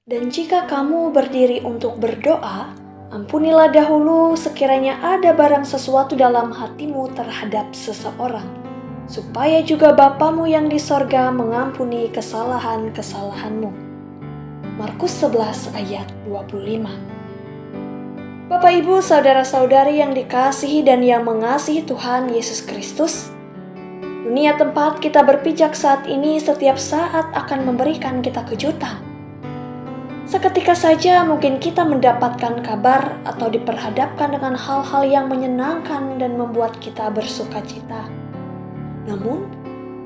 Dan jika kamu berdiri untuk berdoa, ampunilah dahulu sekiranya ada barang sesuatu dalam hatimu terhadap seseorang, supaya juga Bapamu yang di sorga mengampuni kesalahan-kesalahanmu. Markus 11 ayat 25. Bapak Ibu saudara-saudari yang dikasihi dan yang mengasihi Tuhan Yesus Kristus, dunia tempat kita berpijak saat ini setiap saat akan memberikan kita kejutan. Seketika saja mungkin kita mendapatkan kabar atau diperhadapkan dengan hal-hal yang menyenangkan dan membuat kita bersuka cita. Namun,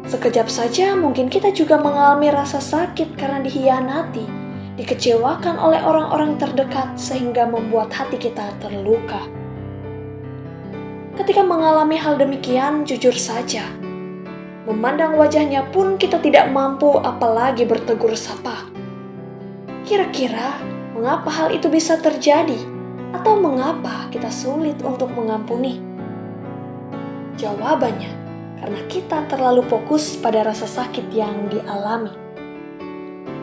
sekejap saja mungkin kita juga mengalami rasa sakit karena dihianati, dikecewakan oleh orang-orang terdekat sehingga membuat hati kita terluka. Ketika mengalami hal demikian, jujur saja, memandang wajahnya pun kita tidak mampu apalagi bertegur sapa. Kira-kira mengapa hal itu bisa terjadi? Atau mengapa kita sulit untuk mengampuni? Jawabannya, karena kita terlalu fokus pada rasa sakit yang dialami.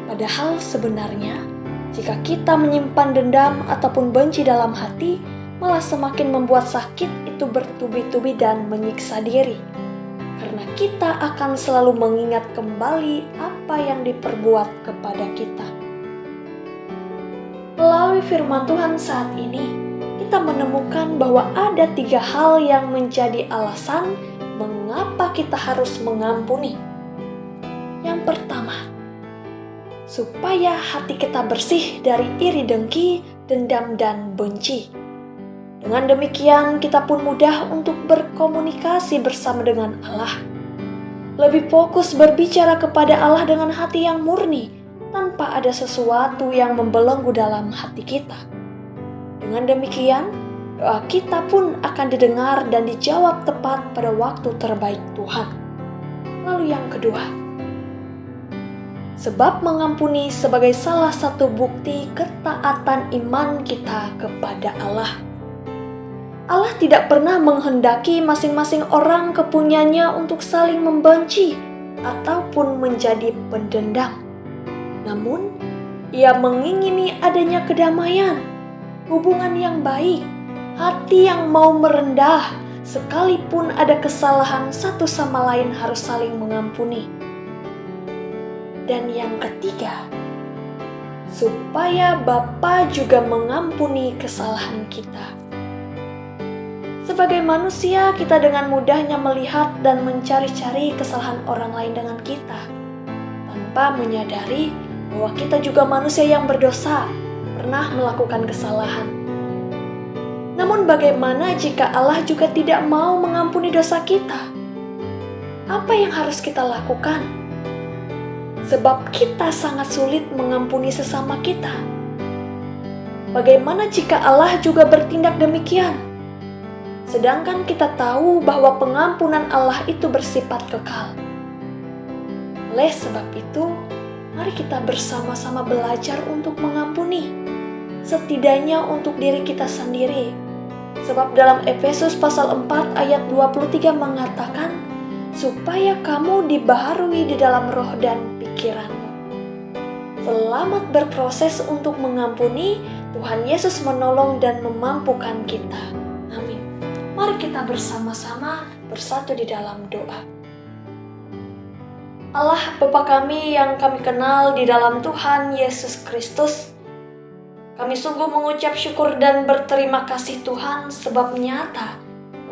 Padahal sebenarnya, jika kita menyimpan dendam ataupun benci dalam hati, malah semakin membuat sakit itu bertubi-tubi dan menyiksa diri. Karena kita akan selalu mengingat kembali apa yang diperbuat kepada kita. Melalui firman Tuhan saat ini, kita menemukan bahwa ada 3 hal yang menjadi alasan mengapa kita harus mengampuni. Yang pertama, supaya hati kita bersih dari iri dengki, dendam, dan benci. Dengan demikian, kita pun mudah untuk berkomunikasi bersama dengan Allah. Lebih fokus berbicara kepada Allah dengan hati yang murni, tanpa ada sesuatu yang membelenggu dalam hati kita. Dengan demikian, doa kita pun akan didengar dan dijawab tepat pada waktu terbaik Tuhan. Lalu yang kedua, sebab mengampuni sebagai salah satu bukti ketaatan iman kita kepada Allah. Allah tidak pernah menghendaki masing-masing orang kepunyanya untuk saling membenci ataupun menjadi pendendam. Namun, Ia mengingini adanya kedamaian, hubungan yang baik, hati yang mau merendah, sekalipun ada kesalahan satu sama lain harus saling mengampuni. Dan yang ketiga, supaya Bapa juga mengampuni kesalahan kita. Sebagai manusia, kita dengan mudahnya melihat dan mencari-cari kesalahan orang lain dengan kita, tanpa menyadari bahwa kita juga manusia yang berdosa, pernah melakukan kesalahan. Namun bagaimana jika Allah juga tidak mau mengampuni dosa kita? Apa yang harus kita lakukan? Sebab kita sangat sulit mengampuni sesama kita. Bagaimana jika Allah juga bertindak demikian? Sedangkan kita tahu bahwa pengampunan Allah itu bersifat kekal. Oleh sebab itu, mari kita bersama-sama belajar untuk mengampuni, setidaknya untuk diri kita sendiri. Sebab dalam Efesus pasal 4 ayat 23 mengatakan, supaya kamu dibaharui di dalam roh dan pikiranmu. Selamat berproses untuk mengampuni, Tuhan Yesus menolong dan memampukan kita. Amin. Mari kita bersama-sama bersatu di dalam doa. Allah Bapa kami yang kami kenal di dalam Tuhan Yesus Kristus, kami sungguh mengucap syukur dan berterima kasih Tuhan sebab nyata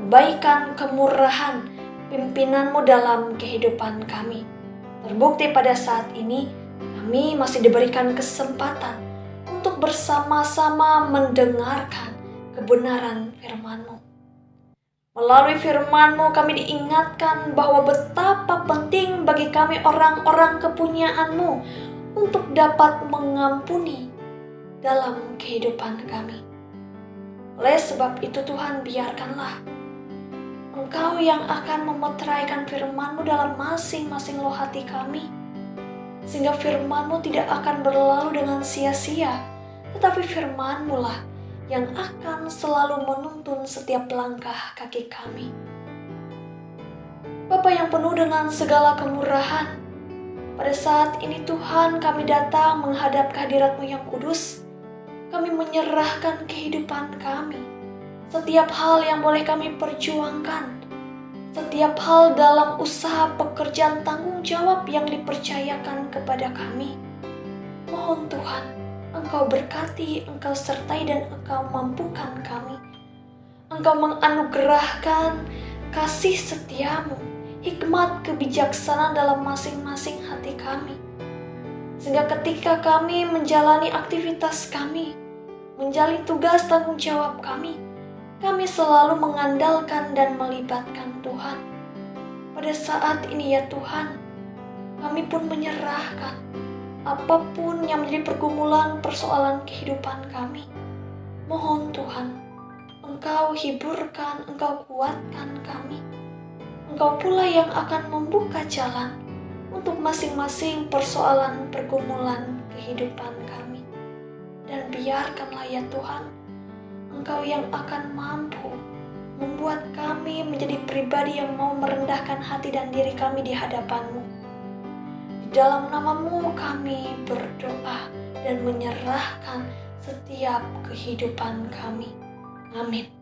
kebaikan, kemurahan, pimpinan-Mu dalam kehidupan kami. Terbukti pada saat ini kami masih diberikan kesempatan untuk bersama-sama mendengarkan kebenaran firman-Mu. Melalui firman-Mu kami diingatkan bahwa betapa penting bagi kami orang-orang kepunyaan-Mu untuk dapat mengampuni dalam kehidupan kami. Oleh sebab itu Tuhan, biarkanlah Engkau yang akan memeteraikan firman-Mu dalam masing-masing loh hati kami, sehingga firman-Mu tidak akan berlalu dengan sia-sia, tetapi firman-Mu lah yang akan selalu menuntun setiap langkah kaki kami. Bapa yang penuh dengan segala kemurahan, pada saat ini Tuhan kami datang menghadap kehadirat-Mu yang kudus. Kami menyerahkan kehidupan kami, setiap hal yang boleh kami perjuangkan, setiap hal dalam usaha pekerjaan tanggung jawab yang dipercayakan kepada kami. Mohon Tuhan, Engkau berkati, Engkau sertai, dan Engkau mampukan kami. Engkau menganugerahkan kasih setia-Mu, hikmat kebijaksanaan dalam masing-masing hati kami. Sehingga ketika kami menjalani aktivitas kami, menjalani tugas tanggung jawab kami selalu mengandalkan dan melibatkan Tuhan. Pada saat ini ya Tuhan, kami pun menyerahkan apapun yang menjadi pergumulan persoalan kehidupan kami. Mohon Tuhan, Engkau hiburkan, Engkau kuatkan kami. Engkau pula yang akan membuka jalan untuk masing-masing persoalan pergumulan kehidupan kami. Dan biarkanlah ya Tuhan, Engkau yang akan mampu membuat kami menjadi pribadi yang mau merendahkan hati dan diri kami di hadapan-Mu. Di dalam nama-Mu kami berdoa dan menyerahkan setiap kehidupan kami. Amin.